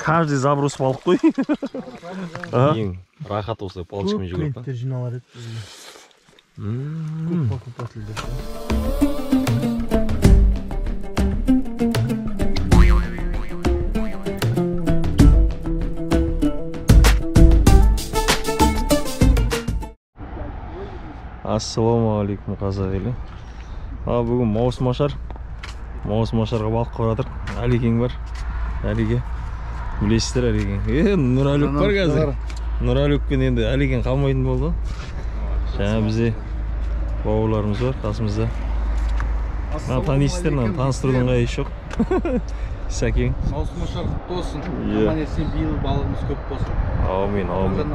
каждый заброс балық қой. Ең рахат осы палочкамен жүгіріп. Клиенттер жиналар еді бізге. Көп покупательдер. Ассалаумағалейкум қазақ елі. Бүгін маусымашарға балық қорадық. Әликең бар. Әлике. Білесіздер Әликең. Нұрәлік бар қазір. Нұрәлікпен енді Әликең қалмайтын болды. Жаңа бізде бауырларымыз бар қасымызда. Танисыздар, таныстырудың қайы жоқ. Сәкең. Маусымашар құтты болсын. Аман есен биыл балығымыз көп болсын. Аумин, аумин.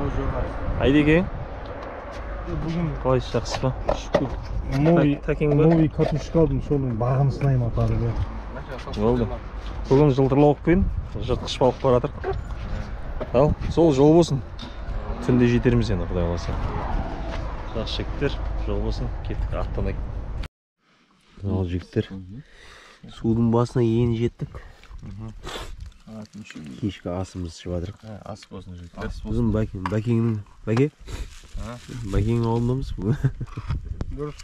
Айдекең. Бүгін қалайсыз, жақсы па? шүкір. Тәкең бар. Новый катушка алдым, соның бағын сынайым апады. Болды. Бүгін жылтырлауықпен жыртқыш балық баратыр. Ал, сол жол болсын. Түнде жетерміз енді, құдай қаласа. Жақсы жігіттер, жол болсын. Кеттік, аттанайық. Ал жігіттер, судың басына енді жеттік. Кешкі асымыз ішіп жатырық. Ас болсын жігіттер. Біздің бәкеңнің алдымыз бүгін. Дұрыс.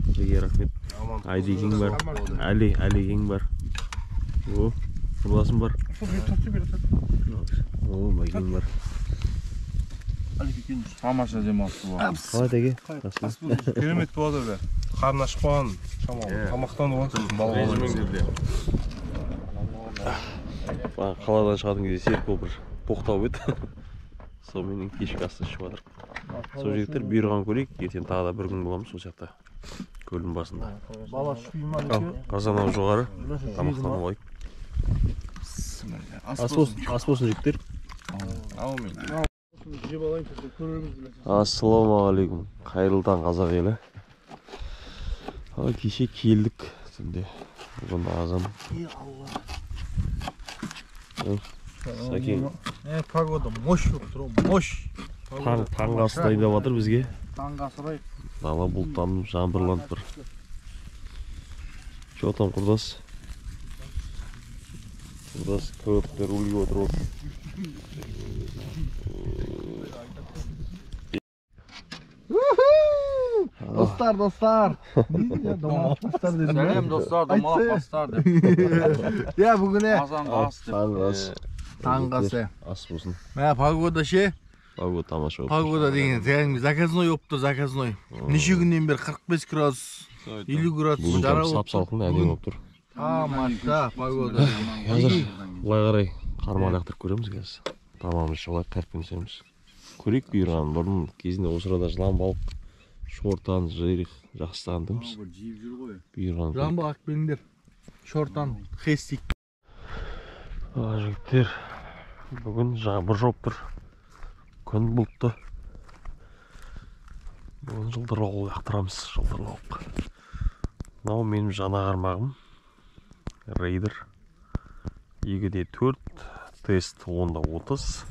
Бәке рахмет. Айдекең бар. Әликең бар. Құрдасым бар. Бәкең бар. Тамаша демалыс болды. Қалай тәке? Керемет болады бе. Қарын ашпаған, тамақтан оған Режиміңдерде. Қаладан шығатын кезде серік болып бір боқтау еді. Сонымен кешкі асын ішіп жатырық. Сол жігіттер бұйырған көрейік. Ертең тағы да бір күн боламыз сол жақта. Көлдің басында. Бала шүйма Қазанау жоғары. Тамақтанып алайық. Ас болсын жігіттер. Ассалаумағалейкум. Қайырлы таң қазақ елі. Кеше келдік түнде. Бүгін азан. Сәкең. Погода мощь болып тұр, мощь. Таңғы ас дайындап жатыр бізге. Таңғы асырайық. Дала бұлттанып, жаңбырланып тұр. Че там, құрдас? Құрдас көптер өлге отыр ол. Достар. Сәлем достар, домалақ бастар деп. Я бүгін Таңғы асы. ас болсын. Мә погода ше? Погода тамаша болып. Погода деген тәңгі заказной болып тұр, заказной. Неше күннен бері 45 градус, 50 градус Бүгін жара сап болып салқын әдемі болып тұр. Тамаша погода. Қазір былай қарай қармақ лақтырып көреміз қазір. Тамамыз жолай қайықпен түсеміз. Көрейік бұйырған. Бұрын кезінде осы арада жылан балық, шортан, жайрық жақсы таңдымыз. Бұйырған. Жамбы ақбеліндер, шортан, хестик. Жігіттер, бүгін жаңбыр жауып тұр. Күн бұлтты. Бүгін жылтырлауық лақтырамыз, жылтырлауық. Мынау менің жана қармағым. Рейдер. 2-де 4, тест 10-да 30.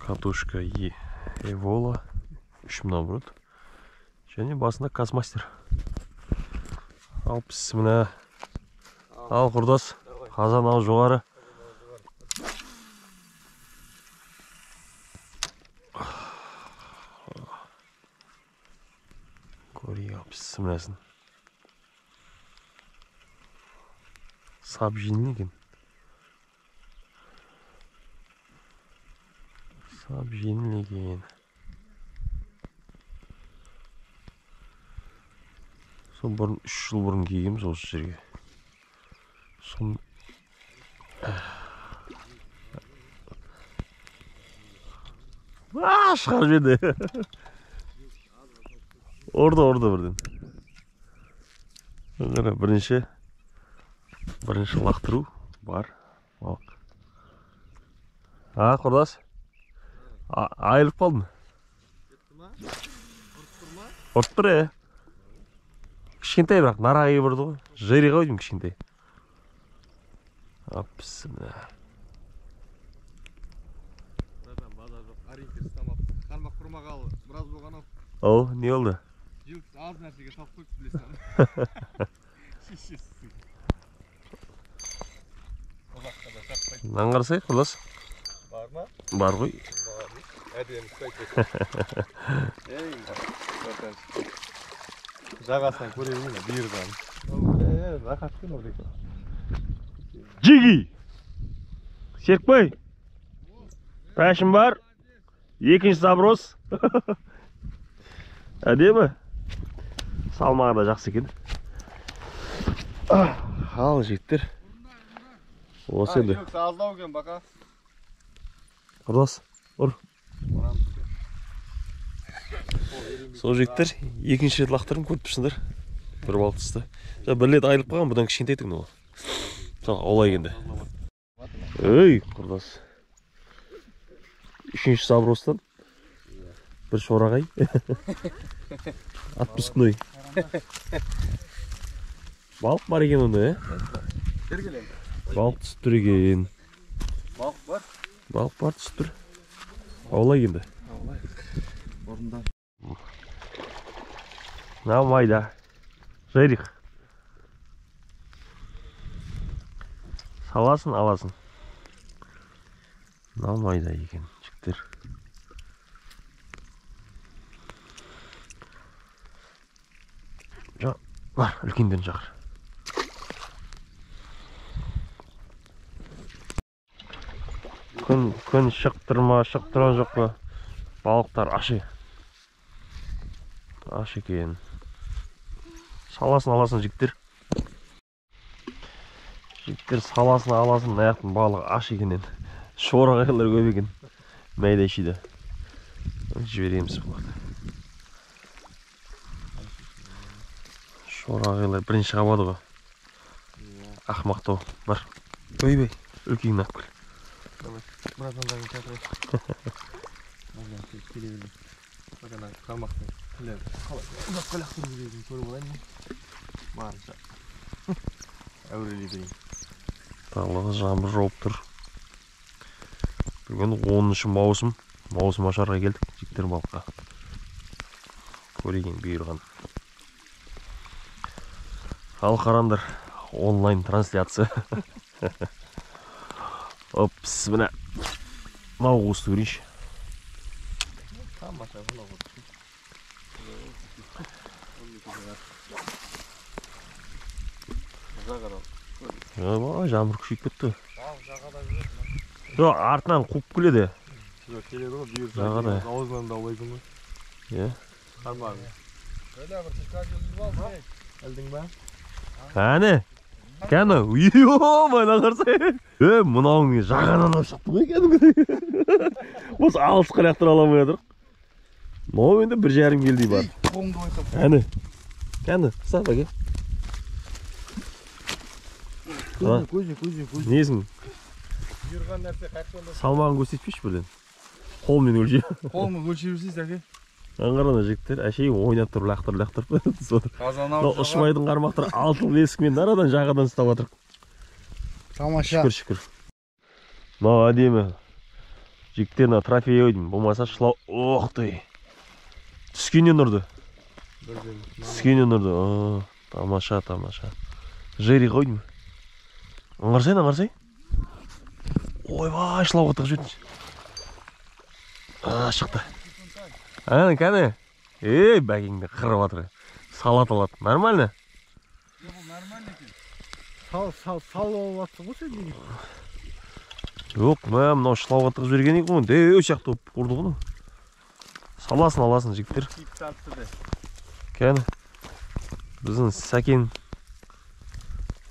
Катушка Эвола 3 наоборот. Және басында Казмастер. Ал пісіміне. Ал құрдас. Қазанау жоғары. Көрейік ал пісімінесін. Сап жеңіл екен. Сап жеңіл екен. Сон бұрын 3 жыл бұрын киігеміз осы жерге. Сон шығар жеді. Орда бірден. Бірінші лақтыру бар. Құрдас. Айылып қалдым. Ұрып тұр, кішкентай бірақ нарағай бұрды ғой. Жайрық өйдім кішкентай. Апсымда. Қармақ құрмағалы, біраз болған ау. О, не oldu? Жылт аз нәрсеге тап қойып білесің. Шешесің. Ұзаққа да шақпайды. Мынаны қарасай, құрдас. Бар ма? Бар ғой. Әдемі сәйкес. Жағасынан көре берейін, бұйырған. Рахат күн олай. Жиги! Серікбай! Пәшім бар. Екінші заброс. Әдемі? Салмағы да жақсы екен. Ал жеттер. Осы еді. Аздау екен бақа. Құрдас, ұр. Сол жеттер. Екінші рет лақтырым көріп тұрсыңдар. Бір балық түсті. Бір рет айырылып қалған, бұдан кішкентай тұғын ол. Олай кенді. Өй, құрдас. Үшінші забростан. Бір шорағай. Отпускной. Балық бар екен оны, Балық түсіп тұр екен. Балық бар? Балық бар түсіп тұр. Олай кенді. Орында. Намайда. Жайрих. Саласын, аласын. Намайда екен, жіктер. Бар, үлкенден жағыр. Күн шықтырма, шықтыран жоқ па. Балықтар ашы. Ашы екен. Саласын, аласын жіктер. Жіктер саласын, аласын, аяқтың балық ашы екенен. Шорағайлар көп екен. Мәйдай шиді. Жібереміз бұларды. Шорағайлар бірінші қабады ғой. Ақмақтау бар. Өйбей, үлкейін ақ көл. Біраздан кәтірі. Келе-келе. Бағана қармақтың тілі. Ұзақ көлақтың білетін көріп олайын. Барынша. Әурелей берейін. Тағылығы жаңбыр жауып тұр. Бүгін 10-шы маусым. Маусым ашарға келдік. Жіктер балыққа. Көреген бұйырған. Ал қарандар. Онлайн трансляция. Опс, мына. Мау қосты көрейінші. Тамаша бұна қосты. Жаңбыр күшейіп кетті. Артынан қуып келеді. Келеді ғой, бұйырса. Жағада. Ауызынан да олайдың ғой. Қармағы. Öyle bir çıkarcı var mı? Aldın mı? Кәні? Кәні? Үйо, майна қарсай. Мұнауың жағанан ашақты ғой кәдімгі. Осы алыс қарақтыр аламай адырық. Мау енді 1,5 келдей бар. Әні? Кәні? Сап әке? Көзі. Несің? Жүрген нәрсе қақпында. Салмағын көрсетпеш бірден. Қолмен өлшей. Қолмен өлшейсіз әке. Аңғарана жігіттер, әшейін ойнап тұрып, лақтырып. Ұшмайдың қармақтар алтыл есікмен арадан жағадан ұстап атыр. Тамаша. Шүкір. Мынау әдемі. Жігіттеріне трофей ойдым. Болмаса шылау. Оқтай. Түскеннен ұрды. Тамаша. Жері қойдым. Аңғарсай. Ойбай, шылау қаттық жөтін. Шықты. Әні, кәні? Бәкеңді қырып атыр. Салат алады. Нормально? Нормально екен. Сал болып атсы ғой сен деген. Жоқ, мынау шылау қаттық жіберген екен ғой. Өшақты ұрды ғой. Саласын аласын жігіттер. Кәні? Біздің сәкен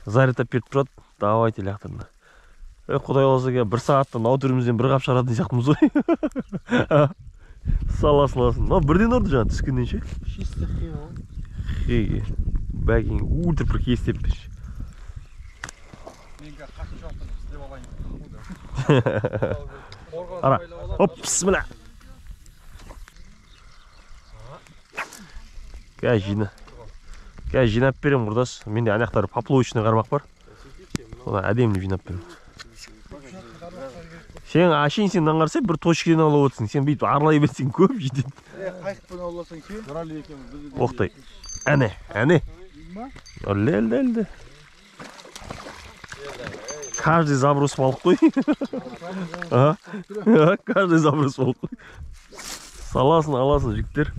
заритап беріп тұрады. Давайте лақтырына. Құдай оласа ке, 1 сағатта нау түрімізден бір қап шығаратын сияқтымыз ғой. Саласын. Бірден ұрды жаңа түскеннен ше. Шесті қиын ғой. Бәкең ультра бір кестеп тұр. Менге қақы жоқтың істеп алайын. Ара, опс, мына. Кәй жинап берем құрдас. Менде анақтары поплавочный қармақ бар. Соны әдемі жинап берем. Сен ашейін сен аңғарсай бір точкеден алып отырсың. Сен бүйтіп арлай берсең көп жетеді. Қайықпен ауласаң ше? Біралі екен. Оқтай. Әне. Әлді. Каждый заброс балық қой. Каждый заброс балық қой. Саласын, аласын жігіттер.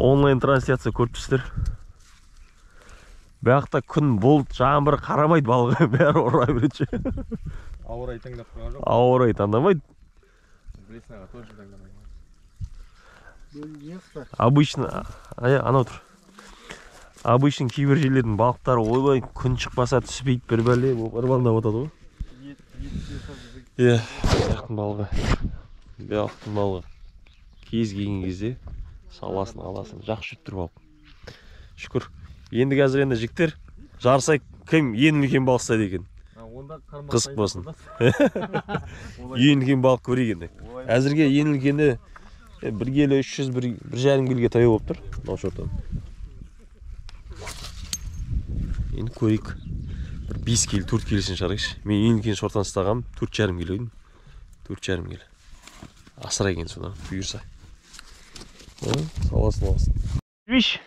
Онлайн трансляция көріп тұрсыздар. Бақта күн бұлт, жаңбыр қарамайды балығы. Бәрі ұра береді. Ауыр ай таңдап қойған жоқ. Ауыр ай таңдамайды. Блеснаға тоже таңдамайды. Обычно, анау тұр. Обычно кейбір жерлердің балықтары ойбай күн шықпаса түспейді бір бәле, бір балдап отады ғой. Бияқтың балығы. Бияқтың балығы. Кез келген кезде саласын, аласын. Жақсы жүріп тұр балық. Шүкір. Енді қазір енді жігіттер жарысай кім ең үлкен балық ұстайды екен. Қызық болсын. Ең үлкен балық көрейік енді. Әзірге ең үлкені 1 келі 300, 1,5 келіге таяу болып тұр. Мынау шортан. Енді көрейік. 5 келі, 4 келісін шығарайықшы. Мен ең үлкен шортан ұстағам 4,5 келі ойдым. 4,5 келі. Асыра екен содан бұйырса. Саласын алсын. Виш!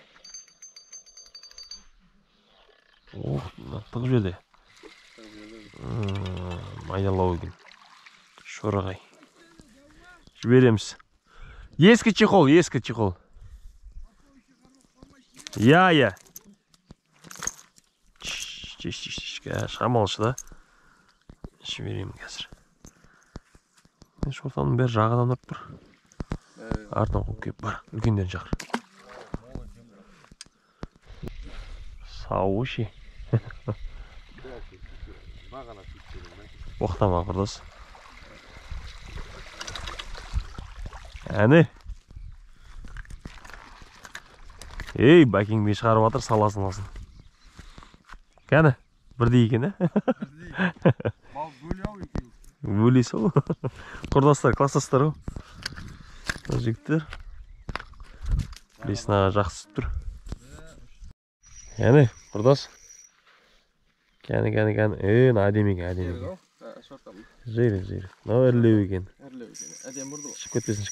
Тық жерде. Майдалау екен. Шорағай. Жібереміз. Ескі чехол, ескі чехол. Я. Шамалшы да. Жіберемін қазір. Шортанның бәрі жағадан ұрып тұр. Артынан қойып кеп бар. Үлкендерін шақыр. Сау ше. Оқтама құрдас. Әне. Ей, бәкеңбей шығарып атыр, саласын алсын. Кәні? Бірдей екен, ә? Бал бөлі ау екен. Бөлей сол. Құрдастар, кластастар ау. Жігіттер. Леснаға жақсы тұр. Кәні, құрдас. Кәні. Әдемеге. Жейрек. Мынау әрлеу екен. Әдем бұрды ғой. Шып кетпесін.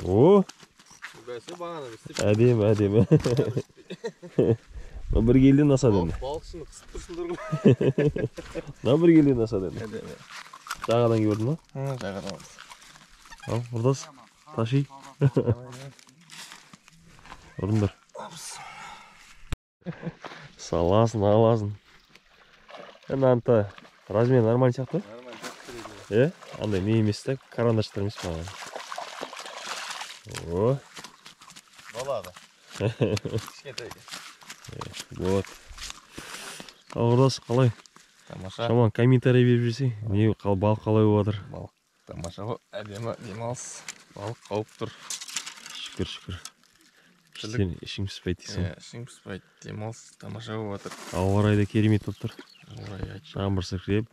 О. Бәсі бағана бістіп. Әдем. Бір келден асады енді. Балықшыны қысып тұрсыңдар ғой. Бір келден асады енді. Әдем. Жағадан көрдің ба? Жағадан. Ал, құрдас. Таши. Ұрындар. Саласын, аласын. Анта размер нормально сияқты? Нормально. Андай не емес та, карандаштар емес маған. О. Балада. Кішкентай екен. Вот. Ал құрдас, қалай? Тамаша. Шаман комментарий беріп жүрсей, не балық қалай болып жатыр? Балық тамаша ғой, әдемі демалыс. Балық қауып тұр. Шүкір. Ішің піспайды дейсің. Ішің піспайды, демалыс тамаша болып жатыр. Ауа райы да керемет болып тұр. Жаңбыр сіркіреп,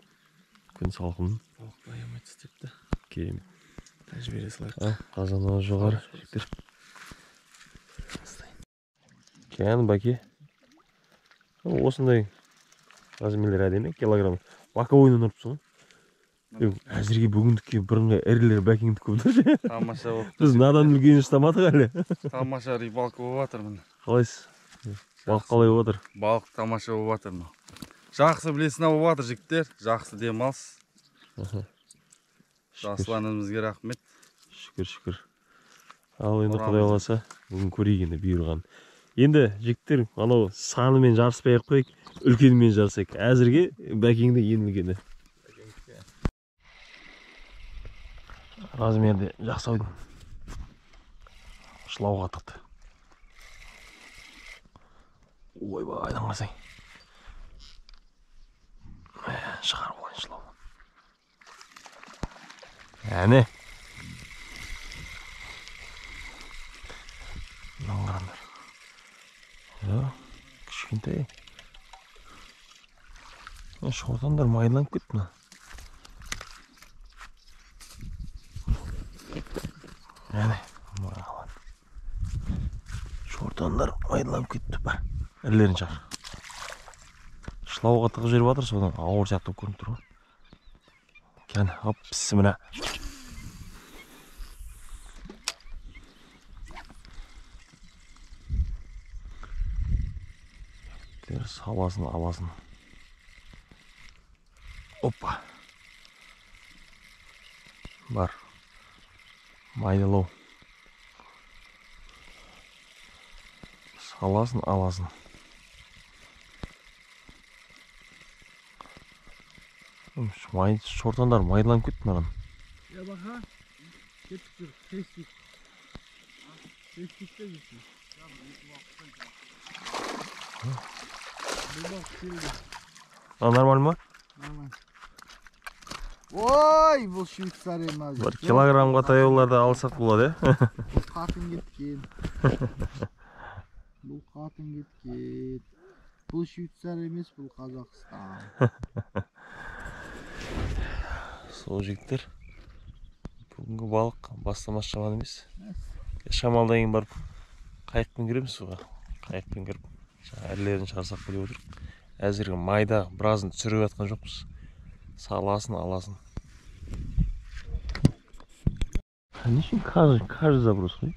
күн салқын. Балық баямай түстепті. Керемет. Тәжбере салайық. Қазанығы жоғары. Кән бәке. Осындай размерлер әдемі, килограмм. Боковойнан ұрыпсың ғой. Әзірге бүгіндікке бірыңғай әрілер бәкеңді көбдір. Тамаша болып. Біз надан үлген ұстамадық әлі. Тамаша рыбалка болып жатыр міне. Қалайсыз? Балық қалай болып жатыр? Балық тамаша болып жатыр мына. Жақсы білесін болып жатыр жігіттер. Жақсы демалыс. Жасұланымызға рахмет. Шүкір. Ал енді құдай қаласа бүгін көрейік енді бұйырған. Енді жігіттер анау санымен жарыспай ақ қойық, үлкенмен жарысайық. Әзірге бәкеңді енілгені. Размерде жақсы ойдың. Шылауға тықты. Ойбай, айдан қарасаң. Шығарып алайын шылау. Әне. Мынау қараңдар. Кішкентай. Шортандар майдаланып кетті ме? Әне, мұрағалан. Шортандар майдаланып кетті бар. Ірлерін шақыр. Шылауға тығып жеріп жатыр, содан ауыр сияқты көрініп тұр ғой. Кәне, оп, пісі мына. Саласын, аласын. Опа. Бар. Майдалау. Саласын, аласын. Шортандар майдаланып кетті маған. Ya bak ha. Kettir. Kestik. Kestik de gitsin. Bir bak şimdi. Нормально ма? Aman. Oy bu Şvitsarya emaz. Бір килограммға таяуларды алсақ болады, Bu katın gitkin. Bu katın gitkin. Bu Şvitsarya емес, bu Kazakistan. Сол жігіттер. Бүгінгі балық бастамасы жаман емес. Шамалдан кейін барып қайықпен кіреміз суға. Қайықпен кіріп, әрлерін шығарсақ деп отырмыз. Әзірге майда біразын түсіріп жатқан жоқпыз. Саласын, аласын. Нешін каждый заброс қой.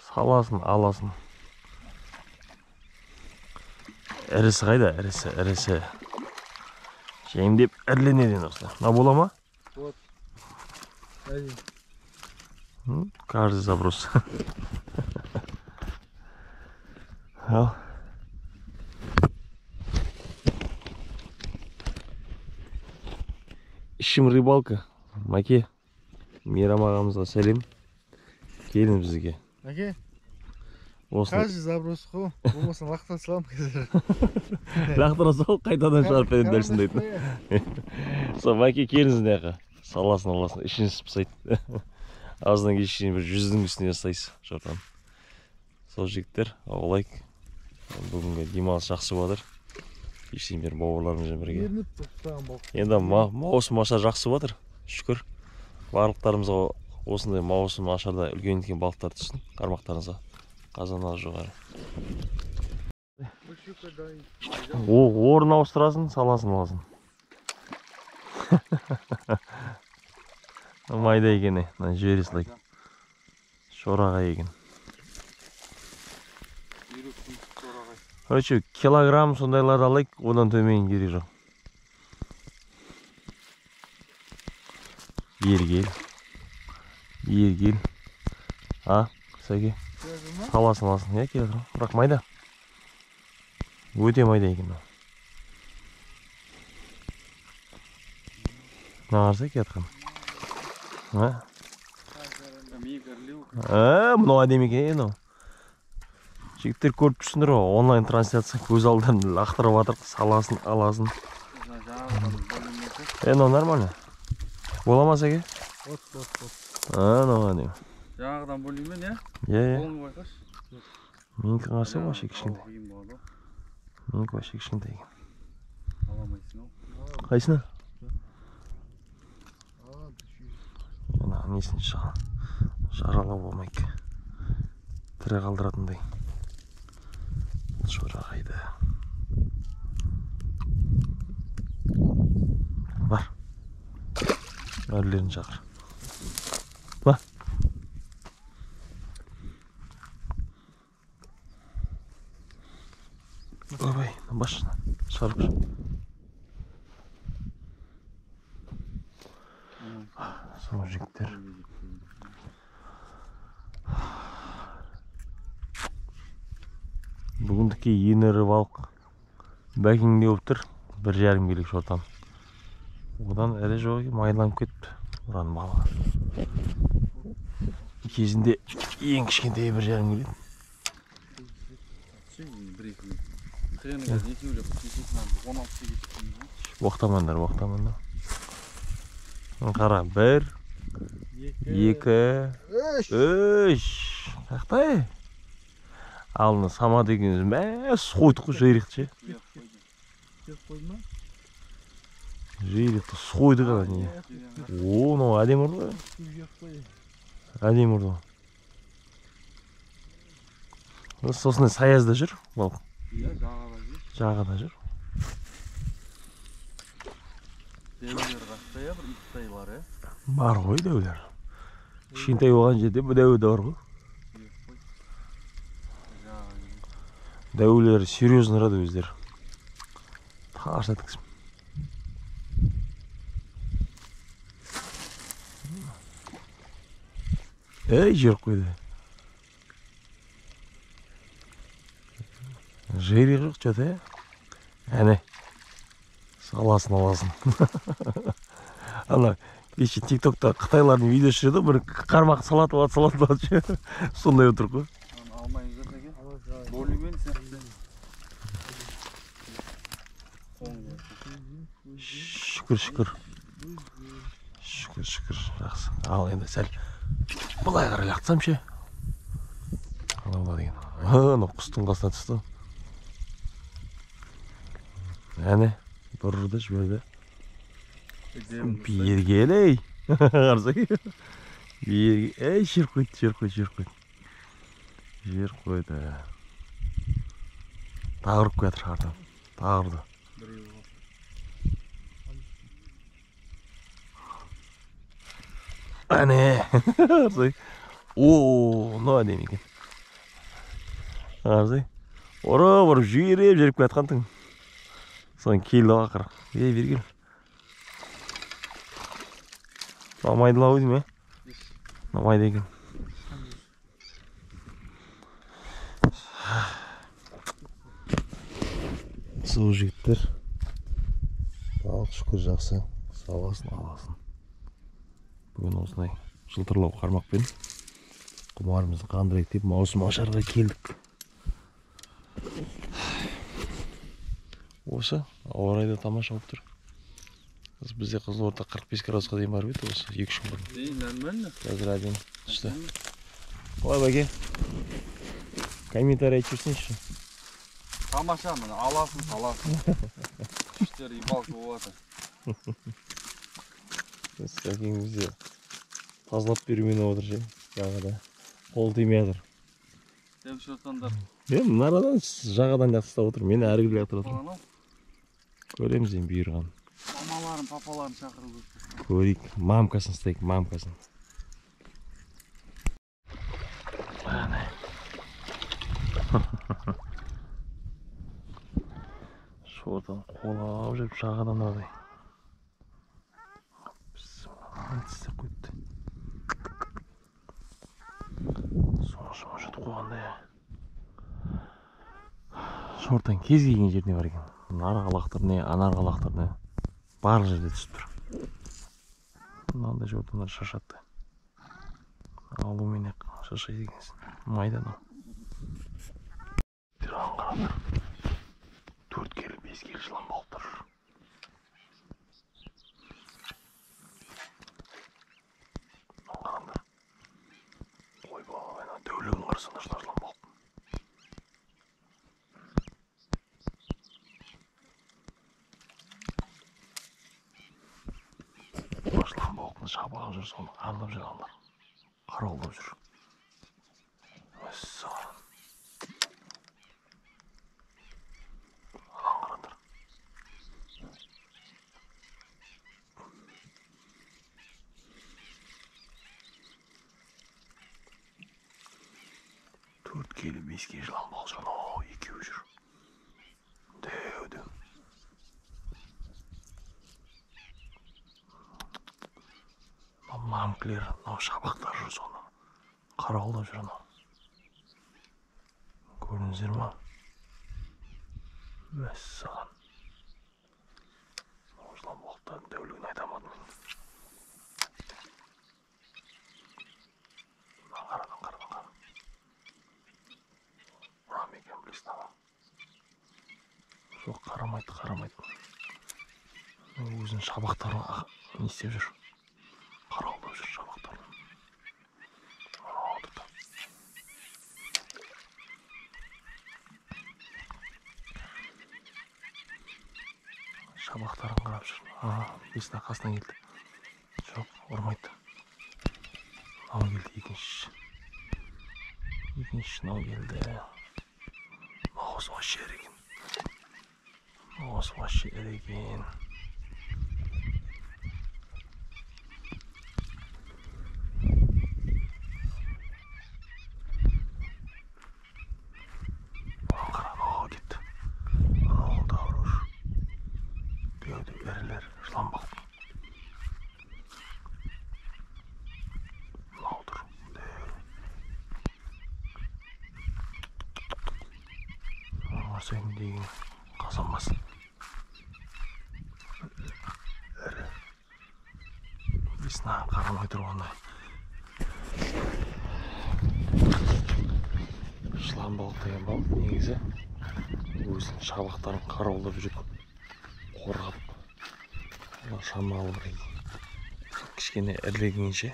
Саласын, аласын. Ірісі қайда? Ірісі. Жемдеп әрленеден осылай. На бола ма? Вот. Один. Каждый заброс. Al. İşim рыбалка. Маке. Мейрам ағамызға сәлем. Келін бізге. Маке? Осыны. Каждый заброс қой. Болмасын лақтан салам қазір. Лақтыра сал, қайтадан шығарып берем дерсін дейді. Сол Маке келіңіз неға. Саласын, аласын. Ішін пысайды. Аздан кешкен бір 100-дің үстіне жасайсыз жортан. Сол жігіттер, аулайық. Бүгінгі демалыс жақсы батыр. Кештен бері бауырларымызбен бірге. Ерініп тұқтаған балық. Енді маусым ашар жақсы батыр. Шүкір. Барлықтарымызға осындай маусым ашарда үлкен үлкен балықтар түссін. Қармақтарыңызға. Қазанағы жоғары. Орын ауыстырасын, саласын аласын. Майда екен, жібере салайық. Шораға екен. Короче, килограмм сондайларды алайық, одан төмен керек жоқ. Ел. А, Сәке? Саласын аласын, я келе тұрам. Бірақ майда. Өте майда екен. Нағарса кетқан. Мынау әдемі екен, жігіттер көріп тұрсыңдар ғой, онлайн трансляция көз алдарын лақтырып жатыр, саласын, аласын. Нормально. Бола ма Сәке? Вот. Мынау әдемі. Жаңағыдан бөлеймен, я? Қолыңы байқаш. Менікі қарсы вообще кішкентай. Менікі вообще кішкентай екен. Аламайсың ау. Қайсына? Несін жаралау болмайық. Тірі қалдыратындай. Шора қайда. Бар. Әрлерін шақыр. Ба. Ойбай, баш. Шығарып жүр. Сол жігіттер. Бүгіндікке ең ірі балық бәкеңде болып тұр. 1,5 келек шортан. Одан ірі жоқ екен, майланып кетті. Бұраның балығы. Кезінде ең кішкентай 1,5 келек. Оқтамандар. Қара, 1, 2, 3. Қақтай? Алыны сама дегеніміз мәс қойдық жайрықты. Жайрықты сойдық ала. О, әдем ұрды. Әдем ұрды. Сосын саязда жүр балық. Жағада жүр. Дәулер қақтай бір иттай бар, ә? Бар ғой дәулер. Кішкентай болған жерде бұл дәулер бар ғой. Дәулер серьезный рады өздер. Taş ettik. Жер қойды. Жері жоқ жөте. Әне. Саласын аласын. Ана, кеше TikTok'та Қытайлардың видеосы жүрді, бір қармақ салатып ше. Сондай отыр қой. Алмай жүр деге. Болымен сияқты. Шүкір. Жақсы. Ал енді сәл бұлай қарай лақтысам ше. Анау деген. Ана құстың қасына түсті. Әне, бұрырды жіберді. Бергел, ей. Қарсы. Бергел. Ей, жер қойды. Жер қойды. Тағырып көтір қартам. Тағырды. Әне. Қарсы. Ооо, мынау әдемі екен. Қарсы. Ұрып жүріп кетқантың. Соң келді ақыр. Бергел. Намайды лау дейм, намайды екен. Сау жігіттер. Балық шүкір жақсы. Саласын аласын. Бүгін осындай жылтырлау қармақпен құмарымызды қандырайық деп маусым ашарға келдік. Осы ауа райы да тамаша болып тұр. Бізде Қызылорда 45 градусқа дейін барып еді осы 2-3 күн бұрын. Нормально. Қазір әдемі түсті. Қалай бәке? Комментарий айтып жүрсеңші. Тамаша міне, аласын, саласын. Күштер ибалшы болатын. Сәкең бізде тазалап берумен отыр ше. Жағада қол тимей жатыр. Деп шотандар. Мен нарадан жағадан жақсыстап отыр. Мені әрі келе жатыр. Көреміз енді бұйырған. Мамаларын, папаларын шақырып өтті. Көрейік. Мамкасын істейік, мамкасын. Әне. Шортан қолап жүріп жағадан адай. Антисті қойыпты. Соңшыма жұтып қойғанда я. Шортан кез келген жеріне бар екен. Нарғалақтыр не, анарғалақтыр не. Барлық жерде түсіп тұр. Мынандай жортандар шашатты. Алумен шашайды екенсін. Майдан ол. Тиран қарандар. 4 келі 5 келі жылан болып тұр. Қарандар. Ойбай, дөулігін қарасында жылан болып. Жылан болыпны шабағын жүр, соны қандап жүр алдар. Қарауылдап жүр. Өссі. Алан қарандар. Төрт келі 5 келі жылан бол жан. О, екеуі жүр. Дөу. Мамкілер, шабақтар жүр соны. Қарауылдап жүр ана. Көрдіңіздер ма? Мәссаған. Жылан болықтардың дөулігін айтамадым. Қарадан. Ұрам екен білесін ана. Жоқ, қарамайды. Өзінің шабақтарын не істеп жүр? Қарауылдап жүр шабақтарын. Шабақтарын қарап жүр. Бесін қасына келді. Жоқ, ұрмайды. Нау келді екінші. Нау келді. Науыз ваще ереген. Деген қазанбас. Бесна қарамай тұрғандай. Жыланбалық деген балық негізі өзінің шабақтарын қараулап жүреді, қорғап. Шамалы бір кішкене ірілегенше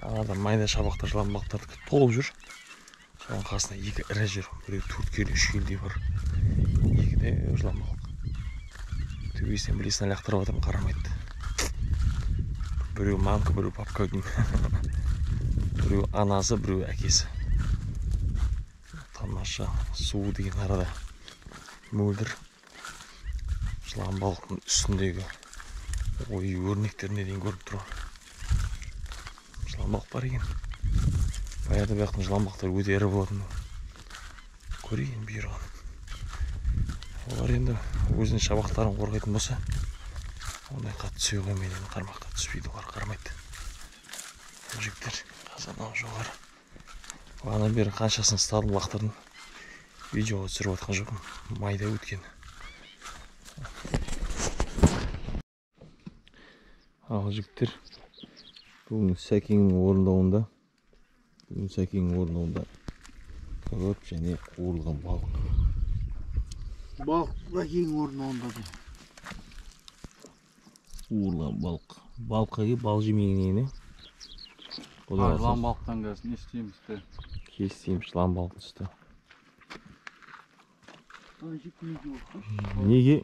анада майда шабақтар жыланбалықтарды толып жүр. Соның қасында екі ірі жүр, біреу 4 келі 3 келі бар, екі де жыланбалық. Төбесінен білесін лақтырып жатырмын, қарамайды. Біреу мамка, біреу папка деймін. Біреу анасы, біреу әкесі. Тамаша су деген арада мөлдір. Жыланбалықтың үстіндегі ой өрнектеріне дейін көріп тұрар. Жыланбалық бар екен. Баяғыда бұяқтың жыланбалықтар өте ірі болатын. Көрейін бұйырған. Олар енді өзінің шабақтарын қорғайтын болса, ондай қатты түсе қоймайды, қармаққа түспейді, олар қармайды. Жігіттер қазаннан жоғары. Бағана бері қаншасын ұстадым, лақтырдым. Видеоға түсіріп жатқан жоқпын, майда өткен. Ал жігіттер, бүгін Сәкеңнің орындауында көп және қуырылған балық. Балық Сәкеңнің орындауында да. Қуырылған балық. Балыққа келіп бал жемеген не? Жыланбалықтан келсін, не істейміз де? Кестейміз жыланбалық түсті. Неге?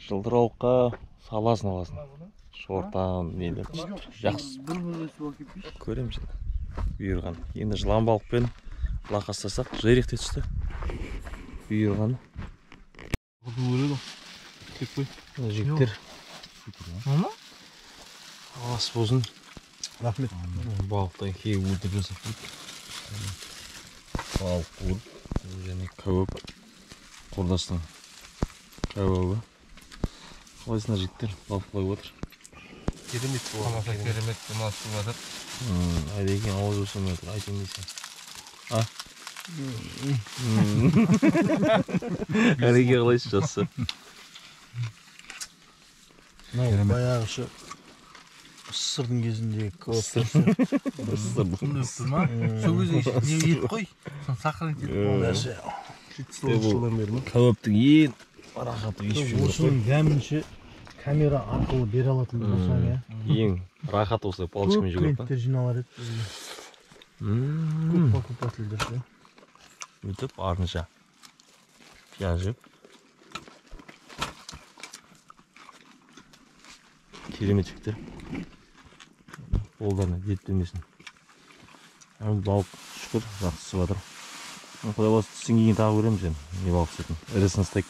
Жылтырауыққа саласын. Шортан нелер. Жақсы. Көрем сені. Бұйырған. Енді жыланбалықпен лақастасақ, жайректе түсті. Бұйырған. Жігіттер. Ас болсын. Рахмет. Балықтан кей өлтіріп жасап. Балық қуыр. Және кәуіп. Құрдастың кәуібі. Қалайсына жігіттер, балық қылай отыр. Керемет болған. Керемет бұна су жатыр. Әдейкен ауыз өсім өтір, айтың дейсен. Әреге қалайсы жасы? Баяғышы сырдың кезінде көптір. Сырдың. Сол кезде не ет қой? Сақырын кетіп. Кәуіптің ең рахаты ешіп жүр. Осының дәмінші камера арқылы бере алатын болсаң, ең рахат осылай палычкамен жүгіріп. клиенттер жиналар еді. Көп покупательдер. Өйтіп артынша пияз жеп. Керемет жігіттер. Қолдарына жетпемесін. Балық шүкір жақсы жатыр. Құдай болса түстен кейін тағы көреміз енді. Не балық түсетін. Ірісін ұстайық.